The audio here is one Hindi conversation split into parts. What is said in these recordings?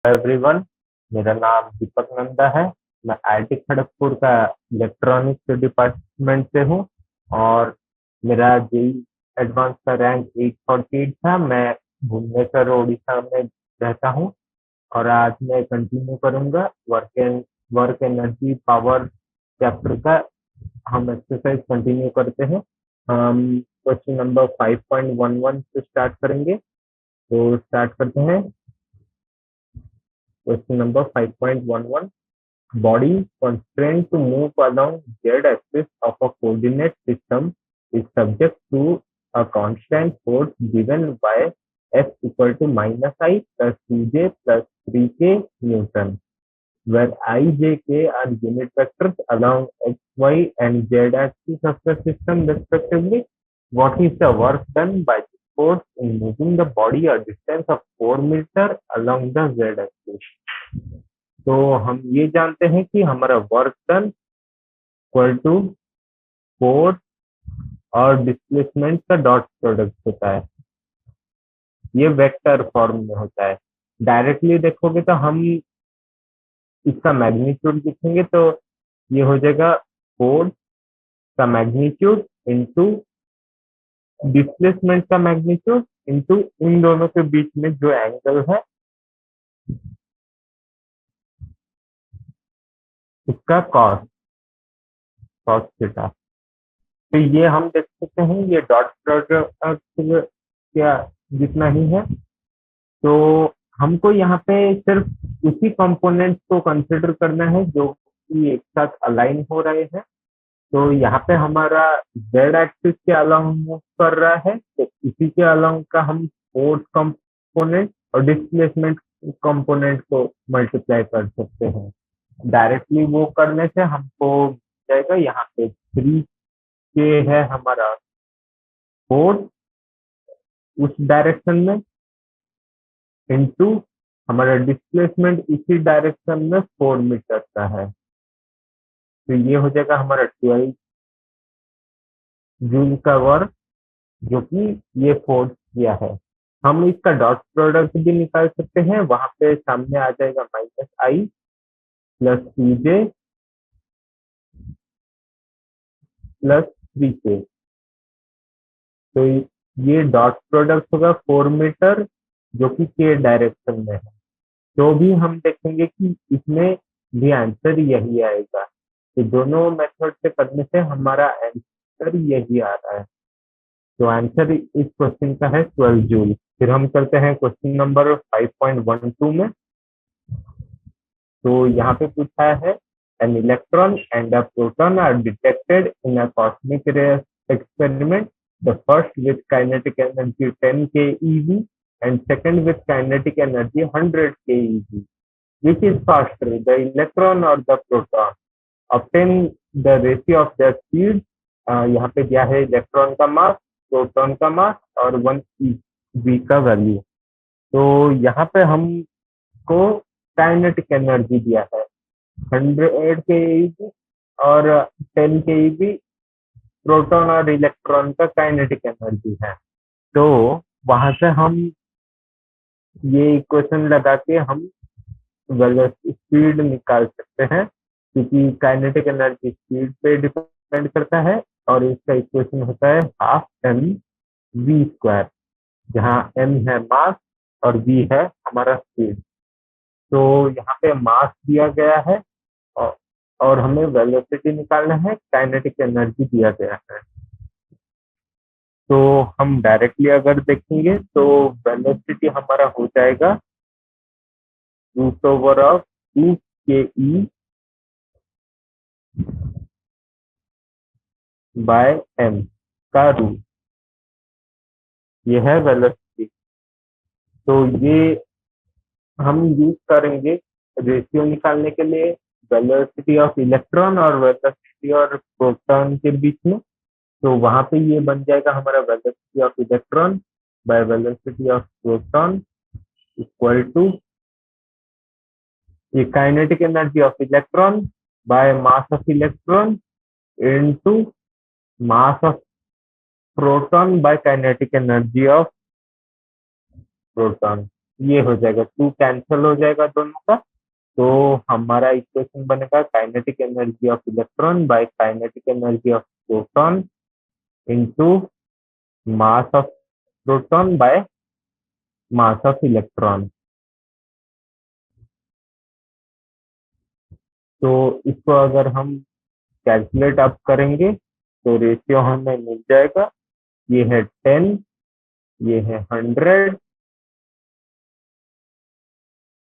एवरीवन, मेरा नाम दीपक नंदा है। मैं आईटी खड़गपुर का इलेक्ट्रॉनिक्स डिपार्टमेंट से हूँ और मेरा जेई एडवांस का रैंक 848 था। मैं भुवनेश्वर उड़ीसा में रहता हूँ और आज मैं कंटिन्यू करूंगा वर्क एनर्जी पावर चैप्टर का। हम एक्सरसाइज कंटिन्यू करते हैं। हम क्वेश्चन नंबर 5.11 से स्टार्ट करेंगे, तो स्टार्ट करते हैं। Question number 5.11. Body constrained to move along z-axis of a coordinate system is subject to a constant force given by F equal to minus I plus 2J plus 3K Newton, where I, J, K are unit vectors along X, Y and Z axis of the system respectively. What is the work done by the force in moving the body a distance of 4 meter along the Z axis? तो हम ये जानते हैं कि हमारा work done equal to force और डिस्प्लेसमेंट का डॉट प्रोडक्ट होता है। ये वेक्टर फॉर्म में होता है। डायरेक्टली देखोगे तो हम इसका मैग्नीट्यूड लिखेंगे तो ये हो जाएगा फोर्स का मैग्नीट्यूड इंटू डिस्प्लेसमेंट का मैग्नीट्यूड इंटू इन दोनों के बीच में जो एंगल है उसका कॉस कॉस थीटा। तो ये हम देख सकते हैं, ये डॉट प्रोडक्ट क्या जितना ही है। तो हमको यहाँ पे सिर्फ उसी कंपोनेंट्स को कंसिडर करना है जो कि एक साथ अलाइन हो रहे हैं। तो यहाँ पे हमारा जेड एक्सिस के अलाउंग मूव कर रहा है, तो इसी के अलाउंग का हम फोर्स कंपोनेंट और डिस्प्लेसमेंट कंपोनेंट को मल्टीप्लाई कर सकते हैं। डायरेक्टली वो करने से हमको जाएगा यहाँ पे 3K है हमारा फोर्स उस डायरेक्शन में इंटू हमारा डिस्प्लेसमेंट इसी डायरेक्शन में 4 मीटर का है। तो ये हो जाएगा हमारा 12 जूल का वर्क जो कि ये फोर्स किया है। हम इसका डॉट प्रोडक्ट भी निकाल सकते हैं। वहां पे सामने आ जाएगा माइनस आई प्लस 2J प्लस 3K। तो ये डॉट प्रोडक्ट होगा 4 मीटर जो कि K डायरेक्शन में है। तो भी हम देखेंगे कि इसमें भी आंसर यही आएगा। तो दोनों मेथड से करने से हमारा आंसर यही आ रहा है। तो आंसर इस क्वेश्चन का है 12 जूल। फिर हम करते हैं क्वेश्चन नंबर 5.12 में। तो यहाँ पे पूछा है an electron and a proton are detected in a cosmic ray experiment, the first with kinetic energy 10 keV and second with kinetic energy 100 keV. Which is faster, the electron or the proton? Obtain the ratio of their speed. यहाँ पे दिया है इलेक्ट्रॉन का मास, प्रोटॉन का मास और 1 का वैल्यू। तो यहाँ पे हमको काइनेटिक एनर्जी दिया है 100 keV और 10 keV प्रोटॉन और इलेक्ट्रॉन का काइनेटिक एनर्जी है। तो वहां से हम ये इक्वेशन लगा के हम स्पीड निकाल सकते हैं, क्योंकि काइनेटिक एनर्जी स्पीड पे डिपेंड करता है और इसका इक्वेशन होता है हाफ mv², जहाँ m है मास और v है हमारा स्पीड। तो यहाँ पे मास दिया गया है और हमें वेलोसिटी निकालना है, काइनेटिक एनर्जी दिया गया है। तो हम डायरेक्टली अगर देखेंगे तो वेलोसिटी हमारा हो जाएगा √2ke बाय m का रूट, ये है वेलोसिटी। तो ये हम यूज करेंगे रेशियो निकालने के लिए वेलोसिटी ऑफ इलेक्ट्रॉन और वेलोसिटी और प्रोटॉन के बीच में। तो वहां पे ये बन जाएगा हमारा velocity of electron by velocity of proton equal to ये kinetic energy of electron by mass of electron into mass of proton by kinetic energy of proton. ये हो जाएगा, टू कैंसिल हो जाएगा दोनों का। तो हमारा इक्वेशन बनेगा kinetic energy of electron bye kinetic energy of proton into mass of proton bye mass of electron. तो इसको अगर हम कैलकुलेट अप करेंगे तो रेशियो हमें मिल जाएगा, ये है 10, ये है 100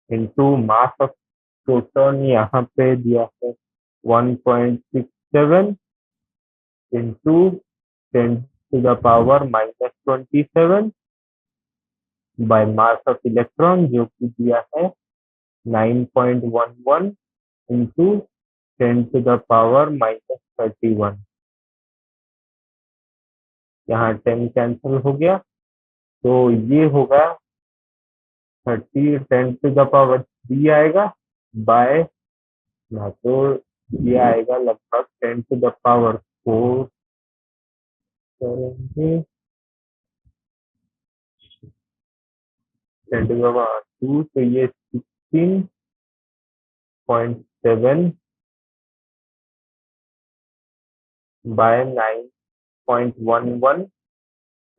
इंटू मास ऑफ प्रोटॉन यहाँ पे दिया है 1.67 into 10⁻⁻27 bye mass of electron जो कि दिया है 9.11 इंटू 10⁻⁻31। यहाँ 10 कैंसिल हो गया, तो ये होगा 30 10⁻³ आएगा बाय ना, तो ये आएगा लगभग 10⁻⁴ करेंगे, 10⁻², तो ये 16.7 बाय 9.11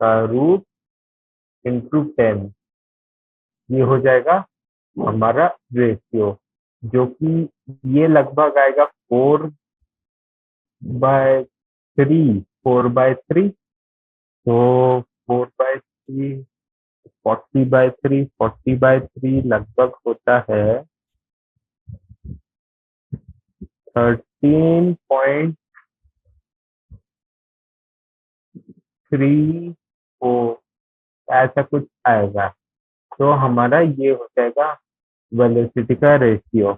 का रूट इंटू 10, ये हो जाएगा हमारा रेशियो, जो कि ये लगभग आएगा 4/3, 4/3। तो 4/3, 40/3, 40/3 लगभग होता है 13.34, ऐसा कुछ आएगा। तो हमारा ये हो जाएगा वेलोसिटी का रेशियो।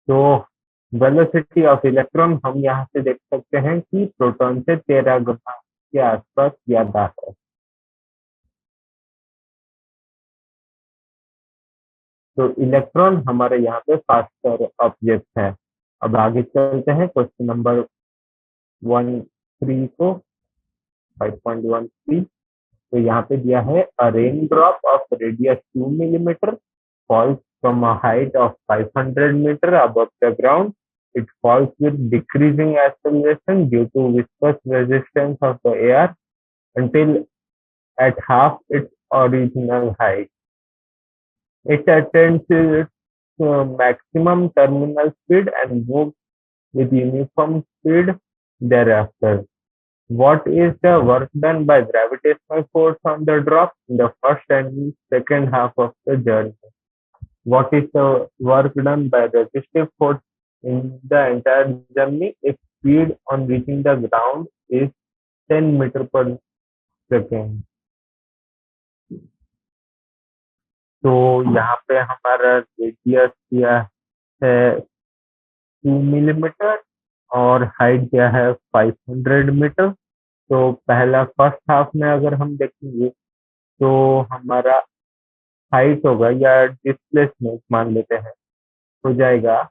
तो वेलोसिटी ऑफ इलेक्ट्रॉन हम यहाँ से देख सकते हैं कि प्रोटॉन से 13 गुना के आसपास ज्यादा है। तो इलेक्ट्रॉन हमारे यहाँ पे फास्टर ऑब्जेक्ट है। अब आगे चलते हैं क्वेश्चन नंबर 13 को, 5.13। तो यहाँ पे दिया है a raindrop of radius 2 millimetre falls from a height of 500 meter above the ground. It falls with decreasing acceleration due to viscous resistance of the air until at half its original height. It attains its maximum terminal speed and moves with uniform speed thereafter. What is the work done by gravitational force on the drop in the first and second half of the journey? What is the work done by resistive force in the entire journey if speed on reaching the ground is 10 meter per second? तो यहाँ पे हमारा रेडियस दिया है 2 मिलीमीटर और हाइट दिया है 500 मीटर। तो पहला फर्स्ट हाफ में अगर हम देखेंगे तो हमारा हाइट होगा या डिस्प्लेसमेंट मान लेते हैं, हो जाएगा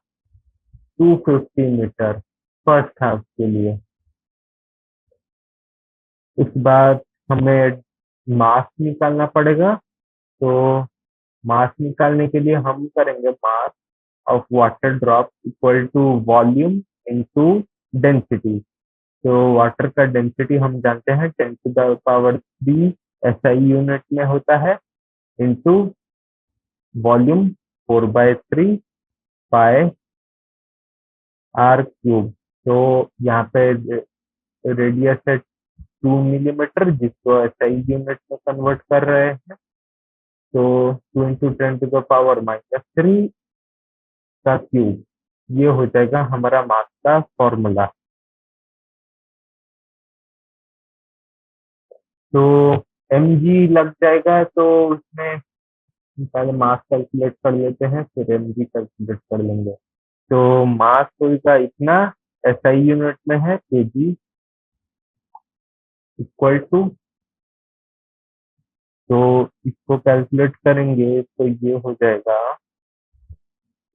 250 मीटर फर्स्ट हाफ के लिए। उसके बाद हमें मास निकालना पड़ेगा। तो मास निकालने के लिए हम करेंगे mass of water drop equal to volume into density. तो वाटर का डेंसिटी हम जानते हैं 10⁻³ SI यूनिट में होता है, इनटू वॉल्यूम 4/3 पाई r³। तो यहाँ पे रेडियस है 2 मिलीमीटर जिसको SI यूनिट में कन्वर्ट कर रहे हैं। तो 2 इंटू 10⁻³ का क्यूब, ये हो जाएगा हमारा मास का फॉर्मूला। तो mg लग जाएगा, तो उसमें पहले मास कैलकुलेट कर लेते हैं फिर mg कैलकुलेट कर लेंगे। तो मास का इतना SI यूनिट में है kg इक्वल टू, तो इसको कैलकुलेट करेंगे तो ये हो जाएगा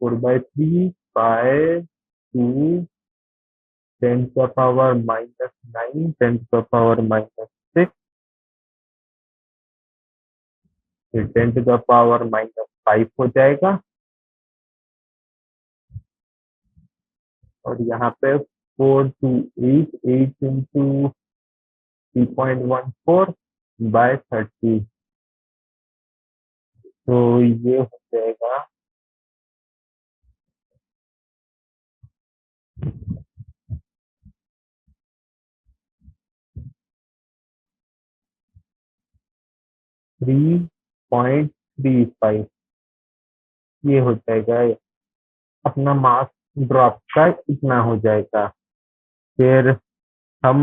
4/3 बाय 2 10⁻⁻⁹ 10⁻⁻⁶ फिर 10⁻⁻5 हो जाएगा, और यहाँ पे 4 to 8 into 3.14/30, तो ये हो जाएगा 3.35, ये हो जाएगा अपना मास ड्रॉप का इतना हो जाएगा। फिर हम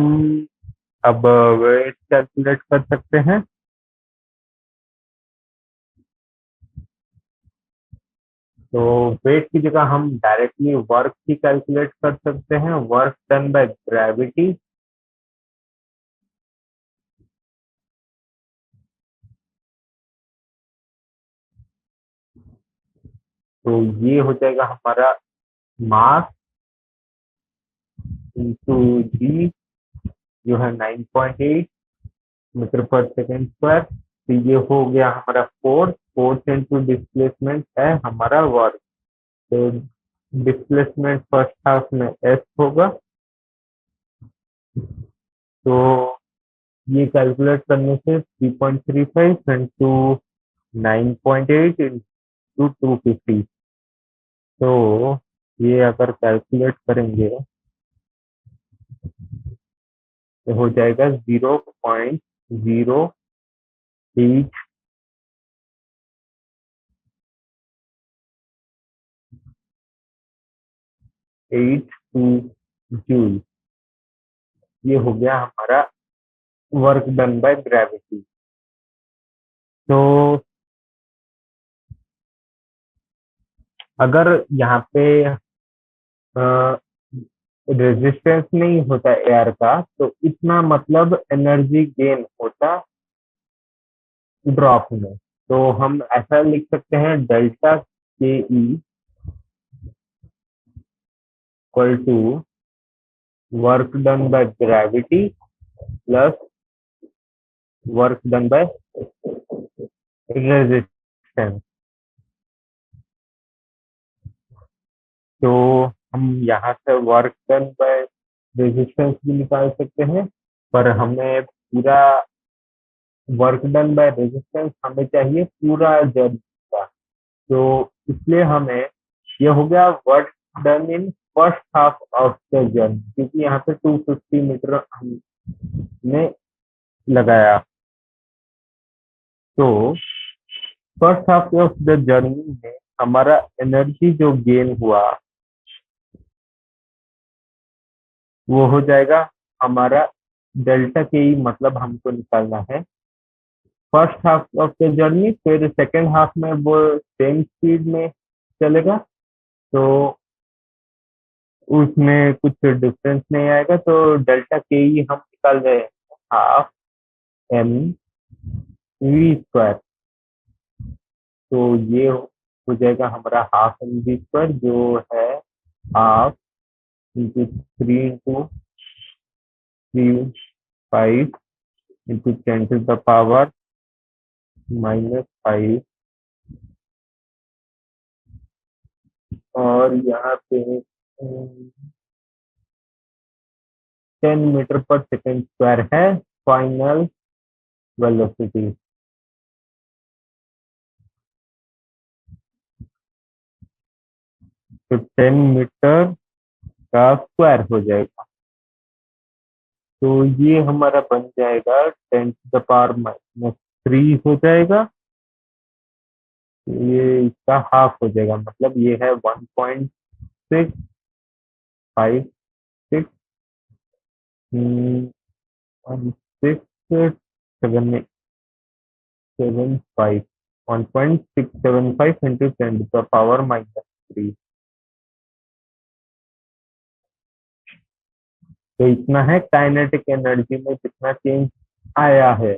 अब वेट कैलकुलेट कर सकते हैं। तो वेट की जगह हम डायरेक्टली वर्क ही कैलकुलेट कर सकते हैं, वर्क डन बाय ग्रेविटी। तो ये हो जाएगा हमारा मास इंटू जी, जो है 9.8 मीटर पर सेकेंड स्क्वायर। तो ये हो गया हमारा फोर्स, फोर्स इंटू डिस्प्लेसमेंट है हमारा वर्क। तो डिस्प्लेसमेंट फर्स्ट हाफ में एस होगा। तो ये कैलकुलेट करने से 3.35 इंटू 9.8 इंटू 250, तो ये अगर कैलकुलेट करेंगे तो हो जाएगा 0.0882 जूल। ये हो गया हमारा वर्क डन बाय ग्रेविटी। तो अगर यहाँ पे रेजिस्टेंस नहीं होता एयर का, तो इतना मतलब एनर्जी गेन होता ड्रॉप में। तो हम ऐसा लिख सकते हैं delta K E equal to work done by gravity plus work done by resistance. तो हम यहाँ से वर्क डन बाय रेजिस्टेंस भी निकाल सकते हैं, पर हमें पूरा वर्क डन बाय रेजिस्टेंस हमें चाहिए पूरा जर्नी का। तो इसलिए हमें ये हो गया work done in first half of the journey, क्योंकि यहाँ पे 250 मीटर हमने लगाया। तो first half of the journey में हमारा एनर्जी जो गेन हुआ वो हो जाएगा हमारा डेल्टा के ई, मतलब हमको निकालना है first half of the journey. फिर सेकेंड हाफ में वो सेम स्पीड में चलेगा, तो उसमें कुछ डिफरेंस नहीं आएगा। तो डेल्टा के ई हम निकाल रहे हैं हाफ एम वी स्क्वायर। तो ये हो जाएगा हमारा हाफ एम वी स्क्वायर, जो है हाफ इंटू 3 into 3.5 इंटू 10⁻⁻5, और यहाँ पे 10 मीटर पर सेकेंड स्क्वायर है फाइनल वेलोसिटी। तो 10 मीटर का स्क्वायर हो जाएगा। तो ये हमारा बन जाएगा 10⁻⁻3 हो जाएगा। ये इसका हाफ हो जाएगा, मतलब ये है 1.656 1675 1.675 इंटू 10⁻⁻3। तो इतना है काइनेटिक एनर्जी में कितना चेंज आया है।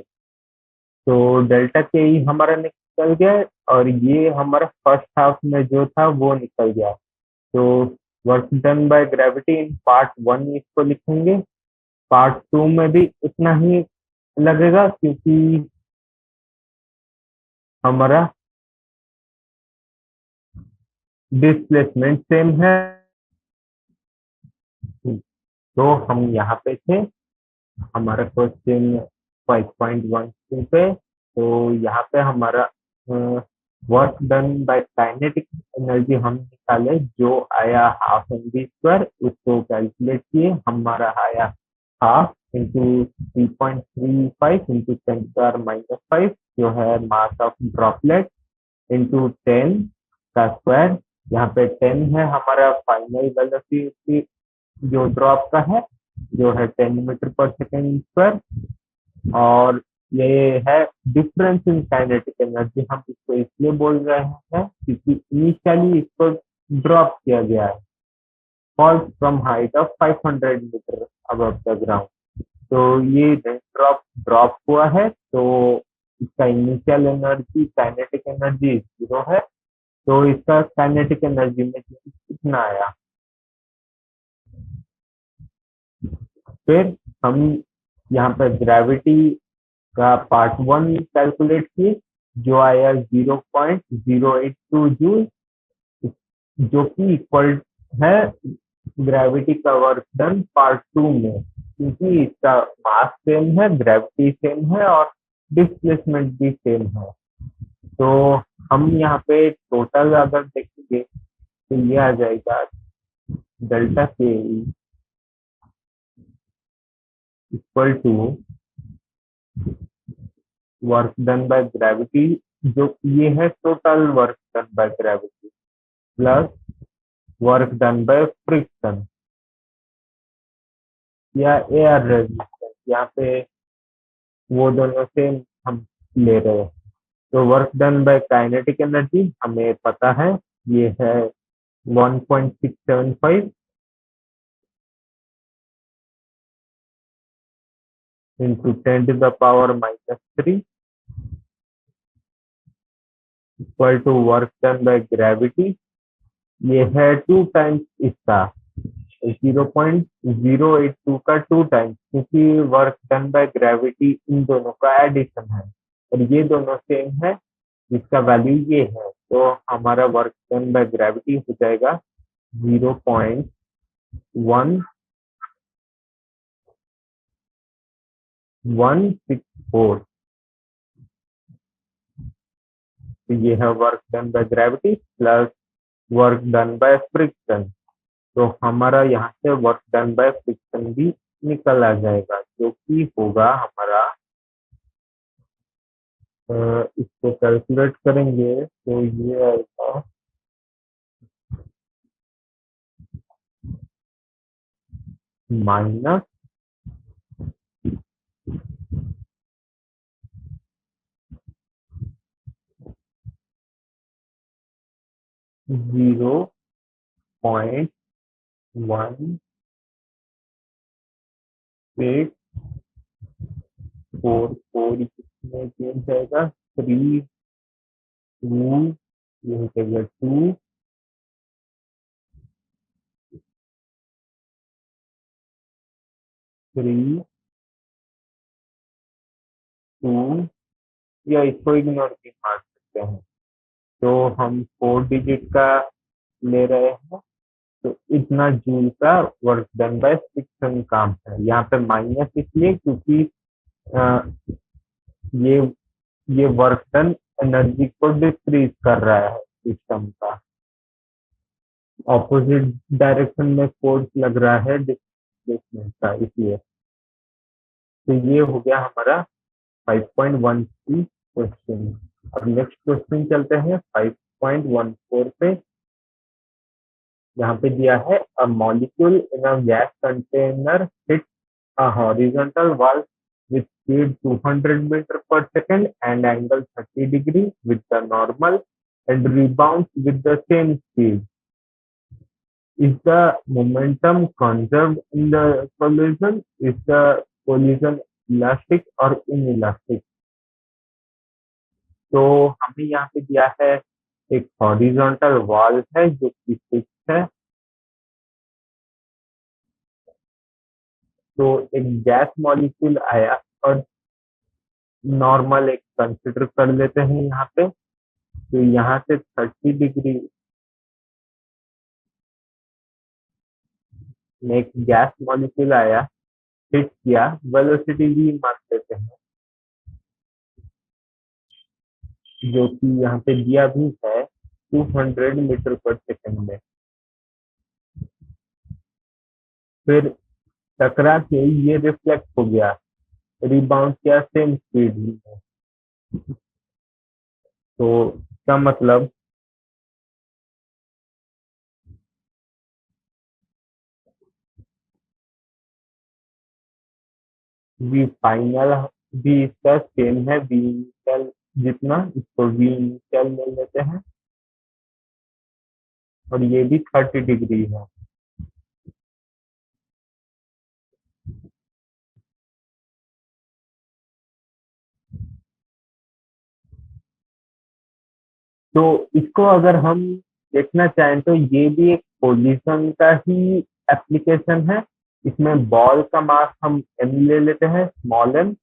तो डेल्टा के ई हमारा निकल गया, और ये हमारा फर्स्ट हाफ में जो था वो निकल गया। तो work done by gravity in part 1 इसको लिखेंगे, पार्ट 2 में भी उतना ही लगेगा, क्योंकि हमारा डिस्प्लेसमेंट सेम है। तो हम यहाँ पे थे, हमारा क्वेश्चन 5.12 पे। तो यहाँ पे हमारा work done by kinetic energy हम निकाले, जो आया हाफ एम वी स्क्वायर, उसको कैलकुलेट किए, हमारा आया हाफ इंटू 3.35 इंटू 10⁻⁵, जो है मास ऑफ ड्रॉपलेट, इंटू 10 का स्क्वायर। यहाँ पे 10 है हमारा फाइनल वेलोसिटी जो ड्रॉप का है, जो है 10 मीटर पर सेकेंड स्क्वायर। और ये है डिफरेंस इन काइनेटिक एनर्जी। हम इसको इसलिए बोल रहे हैं क्योंकि इनिशियली इसको ड्रॉप किया गया है, falls from height of 500 metre above the ground. तो ये ड्रॉप ड्रॉप हुआ है, तो इसका इनिशियल एनर्जी काइनेटिक एनर्जी 0 है। तो इसका काइनेटिक एनर्जी में कितना आया। फिर हम यहाँ पे ग्रेविटी का पार्ट 1 कैलकुलेट किए, जो आया 0.082 जूल, जो कि इक्वल है ग्रेविटी का वर्क डन पार्ट 2 में, क्योंकि इसका मास सेम है, ग्रेविटी सेम है और डिस्प्लेसमेंट भी सेम है। तो हम यहाँ पे टोटल अगर देखेंगे तो ये आ जाएगा delta K equal to work done by gravity, जो ये है total work done by gravity, plus work done by friction या एयर रेजिस्टेंस। यहाँ पे वो दोनों सेम हम ले रहे हैं। तो work done by kinetic energy हमें पता है, ये है 1.675 into 10⁻⁻³ equal to work done by gravity. ये है 2 टाइम्स इसका, 0.082 का 2 टाइम्स, क्योंकि वर्क डन बाय ग्रेविटी इन दोनों का एडिशन है और ये दोनों सेम है, जिसका वैल्यू ये है। तो हमारा वर्क डन बाय ग्रेविटी हो जाएगा 0.1164। तो ये है work done by gravity plus work done by friction. तो हमारा यहाँ से वर्क डन बाय फ्रिक्शन भी निकल आ जाएगा, जो कि होगा हमारा, इसको कैलकुलेट करेंगे तो ये आएगा माइनस 0.1844, इसमें चेंज जाएगा 3 2, ये हो जाएगा 2 3 2, या इसको इग्नोर भी मार सकते हैं। तो हम 4 डिजिट का ले रहे हैं, तो इतना जूल का वर्क डन बाय फ्रिक्शन काम है। यहाँ पे माइनस इसलिए क्योंकि अ, ये ये वर्क डन एनर्जी को डिक्रीज कर रहा है सिस्टम का, ऑपोजिट डायरेक्शन में फोर्स लग रहा है डिस्प्लेसमेंट का, इसलिए। तो ये हो गया हमारा 5.13 क्वेश्चन। अब नेक्स्ट क्वेश्चन चलते हैं 5.14 पे। यहाँ पे दिया है a molecule in a gas container hit a horizontal wall with speed 200 meter per second and angle 30 degree with the normal and rebounds with the same speed. Is the momentum conserved in the collision? Is the collision elastic or inelastic? तो हमें यहाँ पे दिया है एक हॉरिजॉन्टल वॉल है जो कि फिक्स है। तो एक गैस मॉलिक्यूल आया और नॉर्मल एक कंसिडर कर लेते हैं यहाँ पे। तो यहाँ से 30 डिग्री में एक गैस मॉलिक्यूल आया, हिट किया, वेलोसिटी भी मान लेते हैं, जो कि यहाँ पे दिया भी है 200 मीटर पर सेकेंड में। फिर टकरा के ये रिफ्लेक्ट हो गया, रिबाउंड किया सेम स्पीड में। तो इसका मतलब वी फाइनल भी इसका सेम है, वी इनिशियल जितना, इसको वी इनिशियल ले लेते हैं, और ये भी 30 डिग्री है। तो इसको अगर हम देखना चाहें तो ये भी एक पोजीशन का ही एप्लीकेशन है। इसमें बॉल का मास हम एम ले लेते हैं, स्मॉल एम,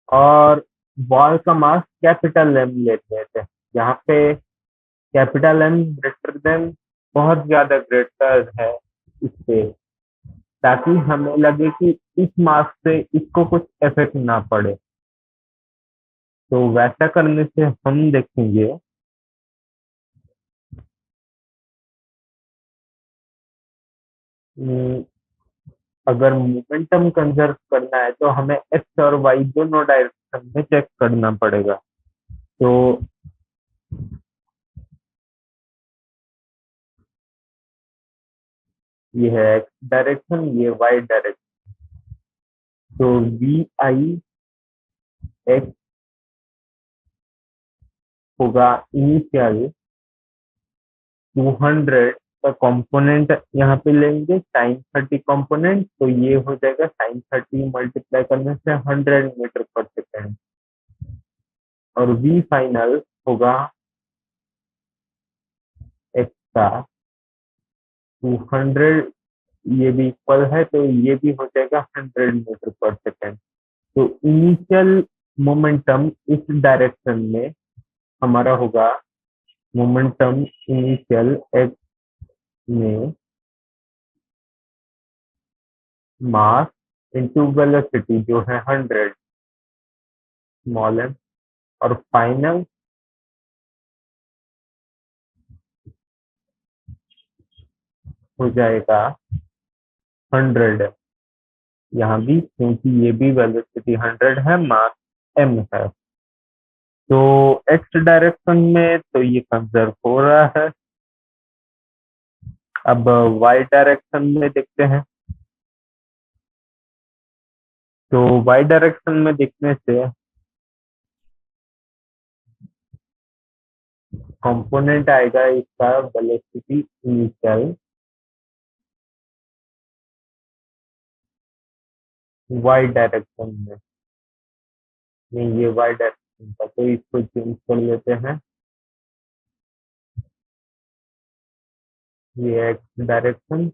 और बॉल का मास कैपिटल एम लेते हैं। यहाँ पे कैपिटल एम ग्रेटर देन, बहुत ज्यादा ग्रेटर है इससे, ताकि हमें लगे कि इस मास से इसको कुछ इफेक्ट ना पड़े। तो वैसा करने से हम देखेंगे, अगर मोमेंटम कंजर्व करना है तो हमें एक्स और वाई दोनों डायरेक्शन में चेक करना पड़ेगा। तो ये है एक्स डायरेक्शन, ये वाई डायरेक्शन। तो वी आई एक्स होगा इनिशियल 200 का कंपोनेंट यहाँ पे लेंगे, sin 30 कंपोनेंट, तो ये हो जाएगा sin 30 मल्टीप्लाई करने से 100 मीटर पर सेकेंड। और वी फाइनल होगा एक्स का 200, ये भी इक्वल है, तो ये भी हो जाएगा 100 मीटर पर सेकेंड। तो इनिशियल मोमेंटम इस डायरेक्शन में हमारा होगा मोमेंटम इनिशियल एक्स में मास इंटू वेलोसिटी जो है 100, स्मॉल एम, और फाइनल हो जाएगा 100। यहाँ भी क्योंकि ये भी वेलोसिटी 100 है, मास एम है, तो एक्स डायरेक्शन में तो ये कंजर्व हो रहा है। अब वाई डायरेक्शन में देखते हैं। तो वाई डायरेक्शन में देखने से कंपोनेंट आएगा इसका वेलोसिटी इनिशियल वाई डायरेक्शन में। नहीं, ये वाई डायरेक्शन था, तो इसको चेंज कर लेते हैं, ये एक्स डायरेक्शन,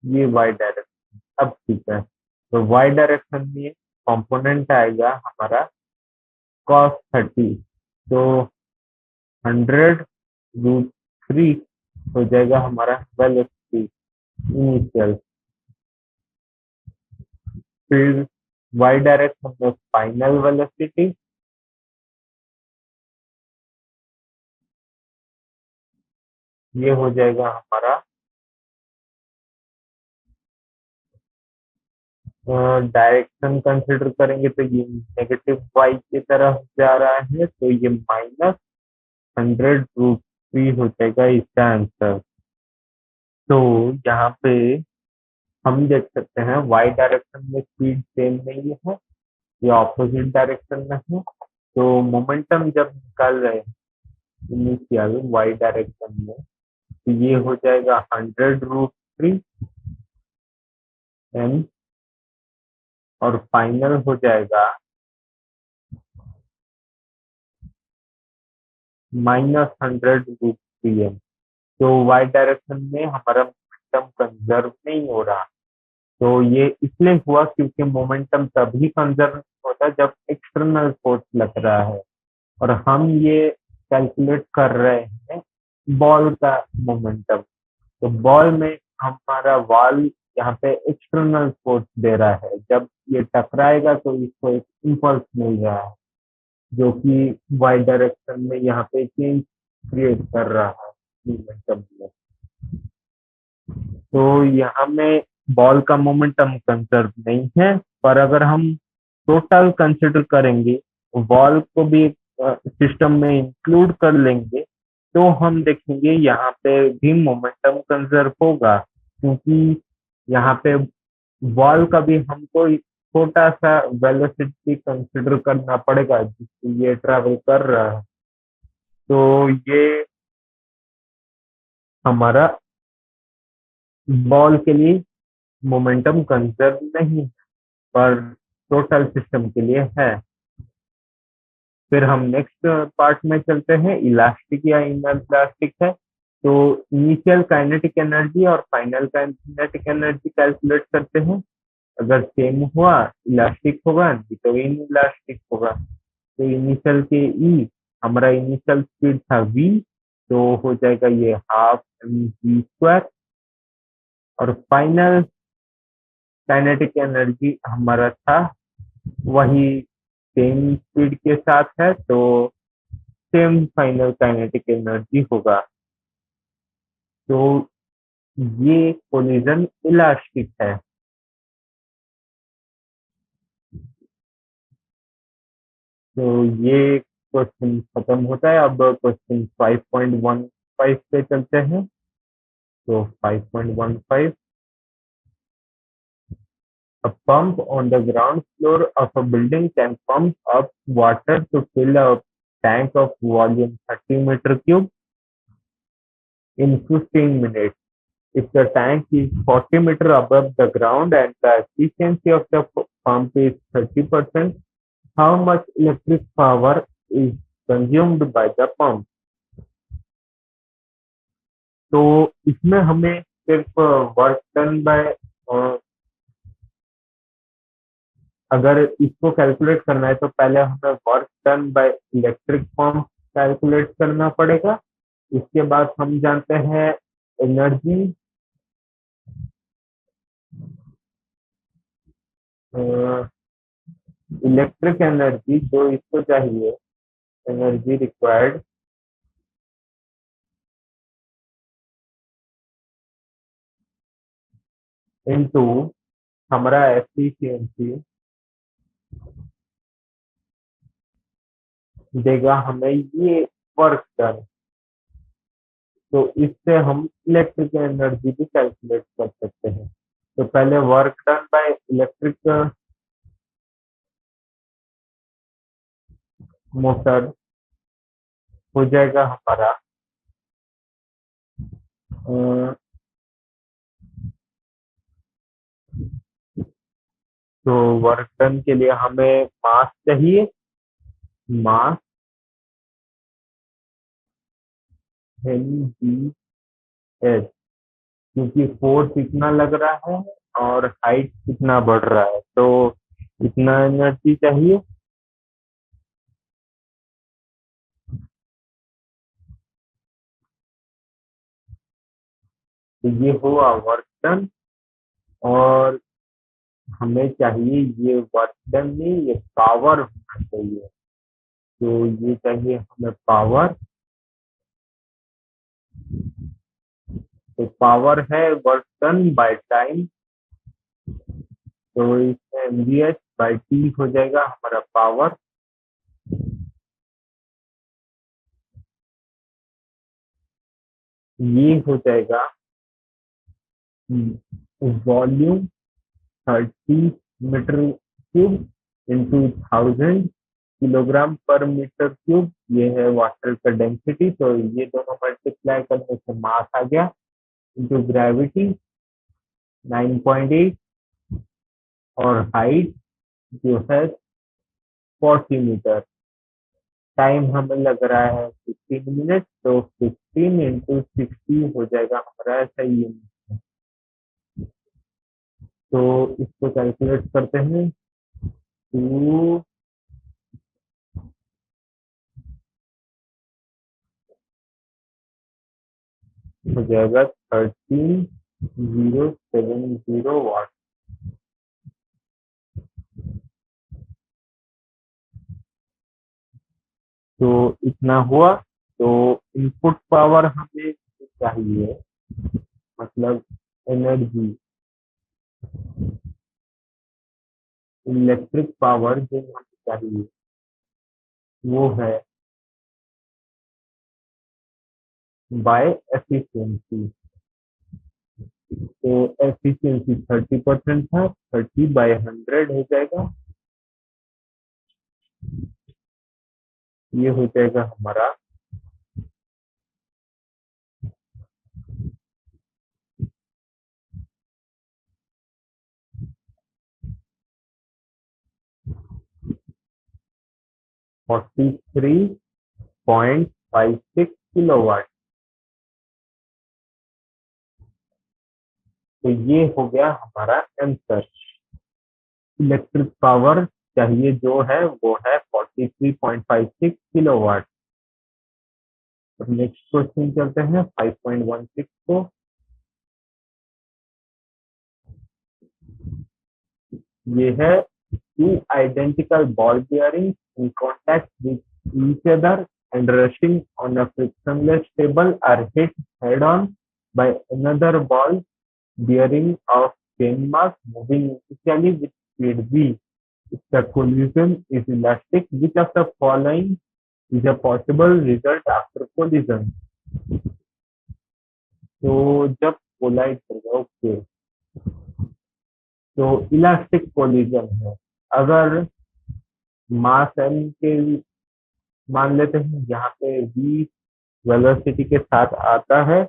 ये वाई डायरेक्शन। अब ठीक है, तो वाई डायरेक्शन में कंपोनेंट आएगा हमारा cos 30, तो 100√3 हो जाएगा हमारा वेलोसिटी इनिशियल। फिर वाई डायरेक्शन में फाइनल वेलोसिटी, ये हो जाएगा हमारा डायरेक्शन कंसिडर करेंगे तो ये नेगेटिव वाई की तरफ जा रहा है, तो ये -100√3 हो जाएगा इसका आंसर। तो यहाँ पे हम देख सकते हैं वाई डायरेक्शन में स्पीड सेम नहीं है, ये ऑपोजिट डायरेक्शन में है। तो मोमेंटम जब निकाल रहे हैं इनिशियल वाई डायरेक्शन में, तो ये हो जाएगा 100√3 एम, और फाइनल हो जाएगा -100√3 एम। तो वाई डायरेक्शन में हमारा मोमेंटम कंजर्व नहीं हो रहा, तो ये इसलिए हुआ क्योंकि मोमेंटम तभी कंजर्व होता है जब एक्सटर्नल फोर्स लग रहा है, और हम ये कैलकुलेट कर रहे हैं बॉल का मोमेंटम। तो बॉल में हमारा बॉल यहाँ पे एक्सटर्नल फोर्स दे रहा है, जब ये टकराएगा तो इसको एक इम्पल्स मिल रहा है जो कि वाई डायरेक्शन में यहाँ पे चेंज क्रिएट कर रहा है मोमेंटम में। तो यहाँ में बॉल का मोमेंटम कंजर्व नहीं है, पर अगर हम टोटल कंसिडर करेंगे, बॉल को भी सिस्टम में इंक्लूड कर लेंगे, तो हम देखेंगे यहाँ पे भी मोमेंटम कंजर्व होगा, क्योंकि यहाँ पे बॉल का भी हमको छोटा सा वेलोसिटी कंसिडर करना पड़ेगा जिससे ये ट्रैवल कर रहा है। तो ये हमारा बॉल के लिए मोमेंटम कंजर्व नहीं है, पर टोटल सिस्टम के लिए है। फिर हम नेक्स्ट पार्ट में चलते हैं, इलास्टिक या इनइलास्टिक है। तो इनिशियल काइनेटिक एनर्जी और फाइनल काइनेटिक एनर्जी कैलकुलेट करते हैं। अगर सेम हुआ इलास्टिक होगा, नहीं तो इनइलास्टिक होगा। तो इनिशियल के ई, हमारा इनिशियल स्पीड था v, तो हो जाएगा ये हाफ mv²। और फाइनल काइनेटिक एनर्जी हमारा था वही सेम स्पीड के साथ है, तो सेम फाइनल काइनेटिक एनर्जी होगा। तो ये कोलिजन इलास्टिक है। तो ये क्वेश्चन खत्म होता है। अब क्वेश्चन 5.15 पे चलते हैं। तो 5.15, a pump on the ground floor of a building can pump up water to fill a tank of volume 30 meter cube in 15 minutes. If the tank is 40 meter above the ground and the efficiency of the pump is 30%, how much electric power is consumed by the pump? तो इसमें हमें सिर्फ वर्क डन बाय, अगर इसको कैलकुलेट करना है तो पहले हमें work done by electric pump calculate करना पड़ेगा। इसके बाद हम जानते हैं एनर्जी, इलेक्ट्रिक एनर्जी जो इसको चाहिए, एनर्जी रिक्वायर्ड इनटू हमारा एफिशिएंसी देगा हमें ये वर्क डन। तो इससे हम इलेक्ट्रिक एनर्जी भी कैलकुलेट कर सकते हैं। तो पहले work done by electric motor हो जाएगा हमारा, तो वर्क डन के लिए हमें मास चाहिए, मास एच, क्योंकि फोर्स इतना लग रहा है और हाइट कितना बढ़ रहा है, तो इतना एनर्जी चाहिए। तो ये हुआ वर्क डन, और हमें चाहिए ये वर्क डन में ये पावर होना चाहिए। तो ये चाहिए हमें पावर। तो पावर है वर्क डन बाय टाइम, तो इसमें एमवीएच बाय टी हो जाएगा हमारा पावर। ये हो जाएगा volume 30 metre cube into 1000 kilogram per metre cube. ये है वाटर का डेंसिटी, तो ये दोनों मल्टीप्लाई करने से मास आ गया, इंटू ग्रेविटी 9.8, और हाइट जो है 40 मीटर। टाइम हमें लग रहा है 15 मिनट, तो 15 × 60 हो जाएगा हमारा ऐसा यूनिट। तो इसको कैलकुलेट करते हैं। 2 हो जाएगा 13,070 वाट। तो इतना हुआ। तो इनपुट पावर हमें चाहिए, मतलब एनर्जी, इलेक्ट्रिक पावर जो हमें चाहिए वो है बाय एफिशिएंसी। तो एफिशिएंसी 30% था, 30/100 हो जाएगा। ये हो जाएगा हमारा 43.56 किलोवाट। तो ये हो गया हमारा आंसर। इलेक्ट्रिक पावर चाहिए जो है वो है 43.56 किलोवाट। अब नेक्स्ट क्वेश्चन चलते हैं 5.16 को। ये है two identical ball bearings in contact with each other and rushing on a frictionless table are hit head-on by another ball bearing of same mass moving initially with speed v. If the collision is elastic, which of the following is a possible result after collision? तो जब कोलाइड करेगा, ओके, तो इलास्टिक कोलिजन है। अगर मास एम के मान लेते हैं, यहाँ पे v वेलोसिटी के साथ आता है,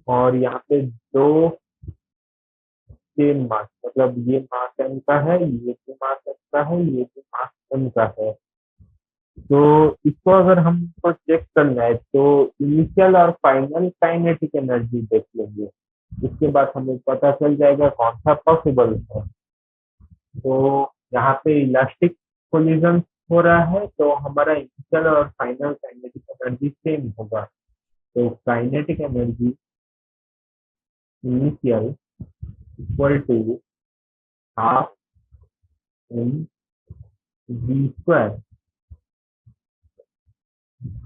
और यहाँ पे दो सेम मास, मतलब ये मास एम का है, ये भी मास एम का है, ये भी मास एम का है। तो इसको अगर हमको चेक करना है तो इनिशियल और फाइनल काइनेटिक एनर्जी देख लेंगे। इसके बाद हमें पता चल जाएगा कौन सा पॉसिबल है। तो यहाँ पे इलास्टिक कोलिजन हो रहा है, तो हमारा इनिशियल और फाइनल काइनेटिक एनर्जी सेम होगा। तो kinetic energy initial equal to half M V square.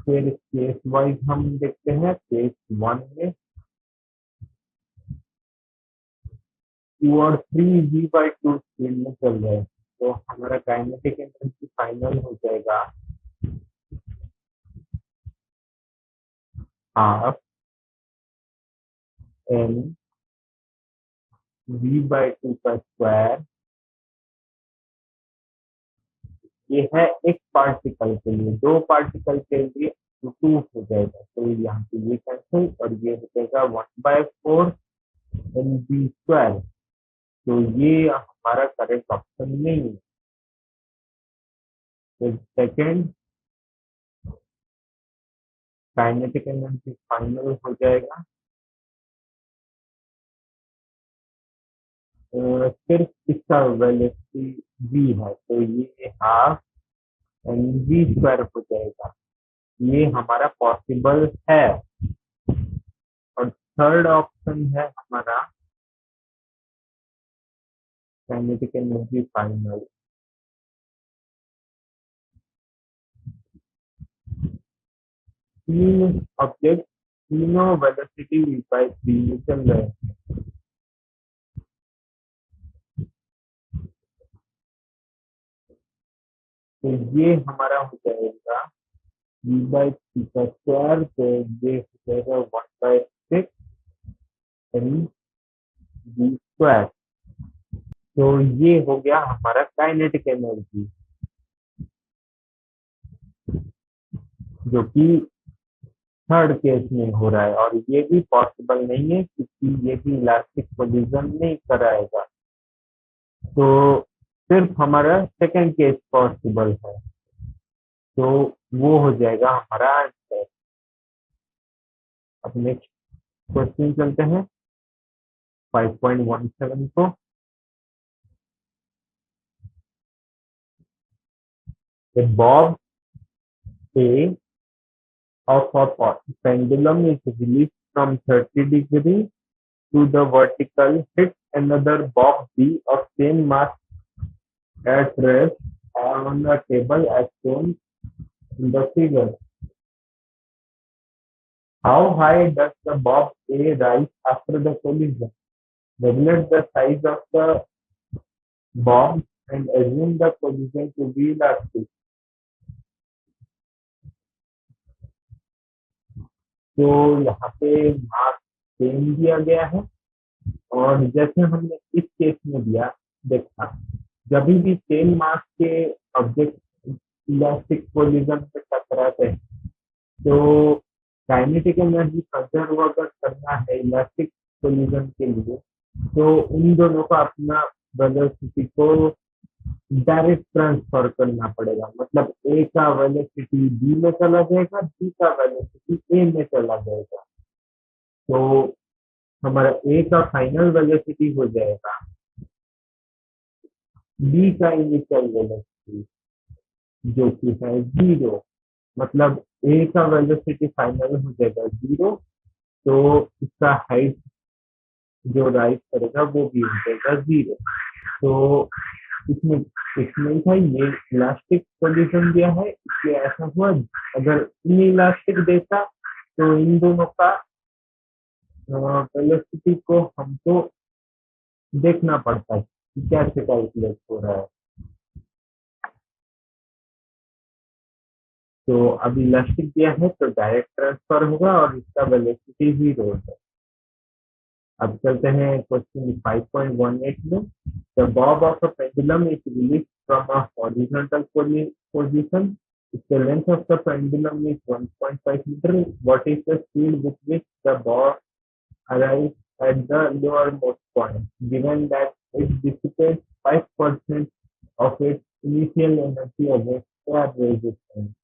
फिर केस वाइज हम देखते हैं। केस 1 में 2 और 3 v/2 स्पीड में चल रहे हैं, तो हमारा काइनेटिक एनर्जी फाइनल हो जाएगा हाफ एम v/2 का स्क्वायर। ये है एक पार्टिकल के लिए, दो पार्टिकल के लिए तो 2 हो जाएगा, तो यहाँ पे ये कैंसिल और ये हो जाएगा 1/4 एम वी स्क्वायर। तो ये हमारा करेक्ट ऑप्शन नहीं है। तो सेकेंड काइनेटिक एनर्जी फाइनल हो जाएगा सिर्फ इसका वेलोसिटी v है, तो ये हाफ एम वी स्क्वायर हो जाएगा। ये हमारा पॉसिबल है। और थर्ड ऑप्शन है हमारा काइनेटिक एनर्जी फाइनल। तीन ऑब्जेक्ट तीनों वेलोसिटी v/3 में चल रहे हैं, तो ये हमारा हो जाएगा v/3 का स्क्वायर, तो ये हो जाएगा 1/6 एम वी स्क्वायर। तो ये हो गया हमारा काइनेटिक एनर्जी, जो कि थर्ड केस में हो रहा है, और ये भी पॉसिबल नहीं है क्योंकि ये भी इलास्टिक कोलिजन नहीं कराएगा। तो सिर्फ हमारा सेकंड केस पॉसिबल है, तो वो हो जाएगा हमारा आंसर। नेक्स्ट क्वेश्चन चलते हैं 5.17 को। The bob A of a pendulum is released from 30 degrees to the vertical, hits another bob B of same mass at rest on a table as shown in the figure. How high does the bob A rise after the collision? Regulate the size of the bob and assume the collision to be elastic. तो यहाँ पे मास सेम दिया गया है और जैसे हमने इस केस में दिया देखा, जब भी सेम मास के ऑब्जेक्ट इलास्टिक कोलिजन में टकराते हैं तो काइनेटिक एनर्जी कंजर्व अगर करना है इलास्टिक कोलिजन के लिए तो उन दोनों का अपना वेलोसिटी को डायरेक्ट ट्रांसफर करना पड़ेगा। मतलब ए का वेलोसिटी बी में चला जाएगा, बी का वेलोसिटी ए में चला जाएगा। तो हमारा ए का फाइनल वेलोसिटी हो जाएगा बी का इनिशियल वेलोसिटी जो कि है 0। मतलब ए का वेलोसिटी फाइनल हो जाएगा 0, तो इसका हाइट जो राइज करेगा वो भी हो जाएगा 0। तो इसमें इसमें था ये इलास्टिक पोजीशन दिया है, इसलिए ऐसा हुआ। अगर इन इलास्टिक देता तो इन दोनों का वेलोसिटी को हमको देखना पड़ता है कि कैसे कैलकुलेट हो रहा है। तो अब इलास्टिक दिया है तो डायरेक्ट ट्रांसफर होगा और इसका वेलोसिटी 0 है। अब चलते हैं क्वेश्चन 5.18 में। The Bob of a pendulum is release from a horizontal position. If the length of the pendulum is 1.5 meter, what is the speed with which the ball arrives at the lowermost point, given that it dissipates 5% of its initial energy against air resistance?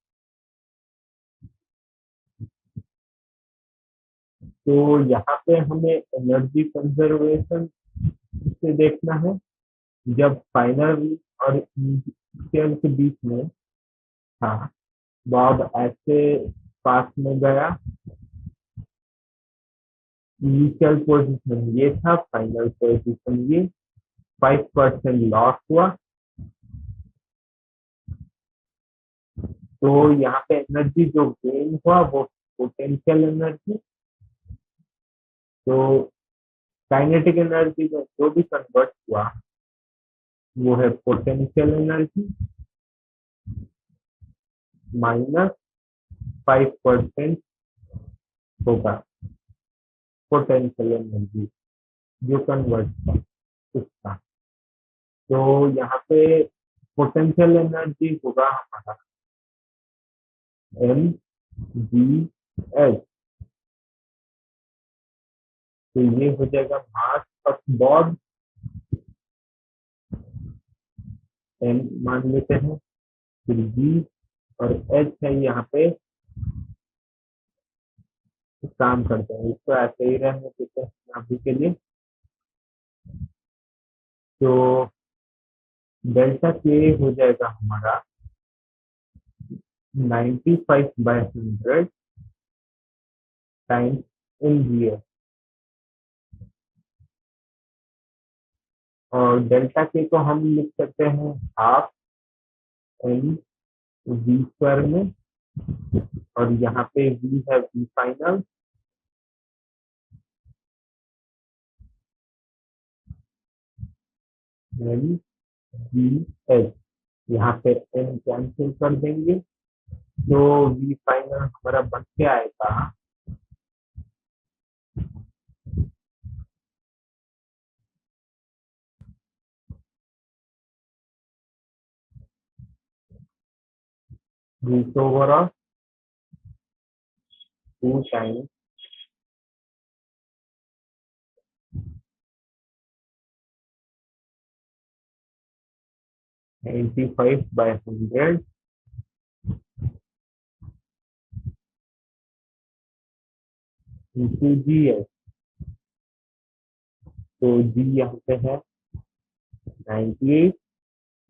तो यहाँ पे हमें एनर्जी कंजर्वेशन से देखना है। जब फाइनल और इनिशियल के बीच में था, बॉब ऐसे पास में गया, इनिशियल पोजीशन ये था, फाइनल पोजीशन ये, 5% लॉस हुआ। तो यहाँ पे एनर्जी जो गेन हुआ वो पोटेंशियल एनर्जी, तो काइनेटिक एनर्जी में जो भी कन्वर्ट हुआ वो है पोटेंशियल एनर्जी माइनस 5% होगा पोटेंशियल एनर्जी जो कन्वर्ट था उसका। तो यहाँ पे पोटेंशियल एनर्जी होगा हमारा एम जी एच। तो ये हो जाएगा मास ऑफ बॉब, एम मान लेते हैं, फिर जी और एच है यहाँ पे, काम करते हैं इसको ऐसे ही रहने देते हैं अभी के लिए। तो डेल्टा के हो जाएगा हमारा 95/100 टाइम्स एम जी एच, और डेल्टा के को हम लिख सकते हैं हाफ एम वी स्क्वायर में, और यहाँ पे वी है V final, M V H. यहाँ पे एम कैंसिल कर देंगे तो वी फाइनल हमारा बन के आएगा 2 टाइम्स 95/100 × इंटू जी एस। तो जी यहाँ पे है 98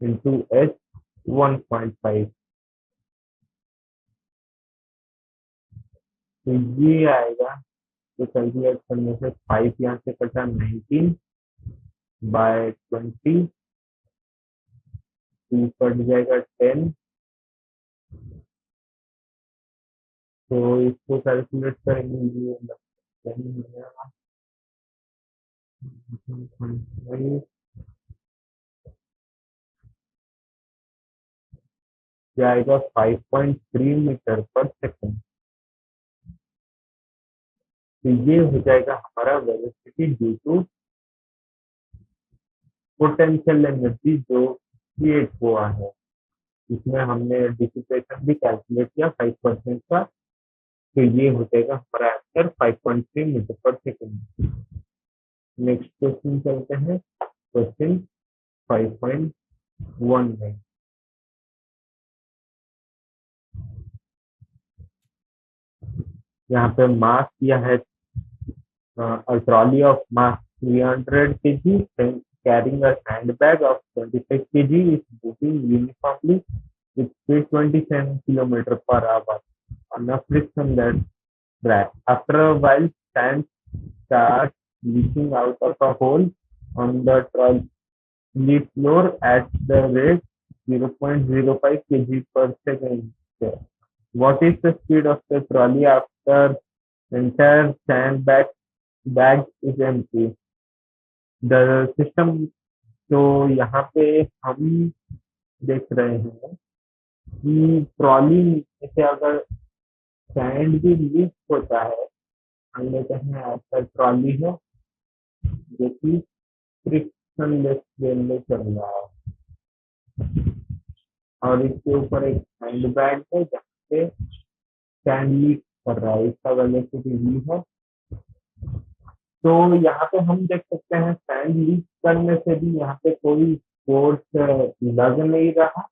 इंटू एस 1.5। तो ये आएगा, तो कैलकुलेट करने से 5 यहाँ से कटा 19 बाय 20, 2 कट जाएगा 10। तो इसको कैलकुलेट करेंगे, ये 10 जाएगा 5.3 मीटर पर सेकंड। तो ये हो जाएगा हमारा velocity due to potential energy जो क्रिएट हुआ है। इसमें हमने डिसिपेशन भी कैलकुलेट किया 5% का। तो ये हो जाएगा हमारा आंसर 5.3 मीटर पर सेकंड। नेक्स्ट क्वेश्चन चलते हैं, क्वेश्चन 5.1 में। यहाँ पे मास दिया है, a trolley of mass 300 kg carrying a sandbag of 25 kg is moving uniformly with speed 27 km per hour on a friction-less track. After a while, sand starts leaking out of a hole on the trolley floor at the rate 0.05 kg per second. What is the speed of the trolley after entire sandbag is empty? The system। तो यहाँ पे हम देख रहे हैं कि ट्रॉली में से अगर सैंड भी लीक होता है, हम लेते हैं ऐसा ट्रॉली है जो कि फ्रिक्शनलेस वे में चल रहा है, और इसके ऊपर एक हैंड बैग है जहाँ पे सैंड लीक कर रहा है, इसका वेलोसिटी v है। तो यहाँ पे हम देख सकते हैं सैंड लीक करने से भी यहाँ पे कोई फोर्स लग नहीं रहा,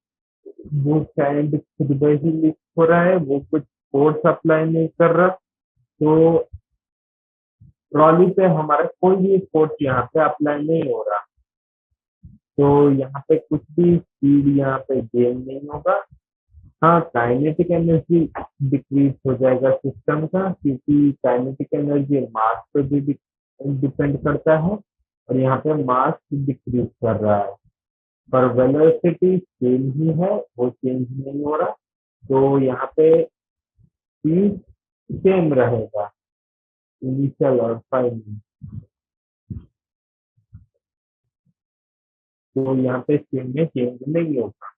वो सैंड खुद ब ही लीक हो रहा है, वो कुछ फोर्स अप्लाई नहीं कर रहा। तो ट्रॉली पे हमारा कोई भी फोर्स यहाँ पे अप्लाई नहीं हो रहा, तो यहाँ पे कुछ भी स्पीड यहाँ पे गेन नहीं होगा। हाँ, काइनेटिक एनर्जी डिक्रीज हो जाएगा सिस्टम का, क्योंकि काइनेटिक एनर्जी मास पे भी डिपेंड करता है, और यहाँ पे मास डिक्रीज कर रहा है, पर वेलोसिटी सेम ही है, वो चेंज नहीं हो रहा। तो यहाँ पे स्पीड सेम रहेगा, इनिशियल और फाइनल। तो यहाँ पे सेम में चेंज नहीं होगा।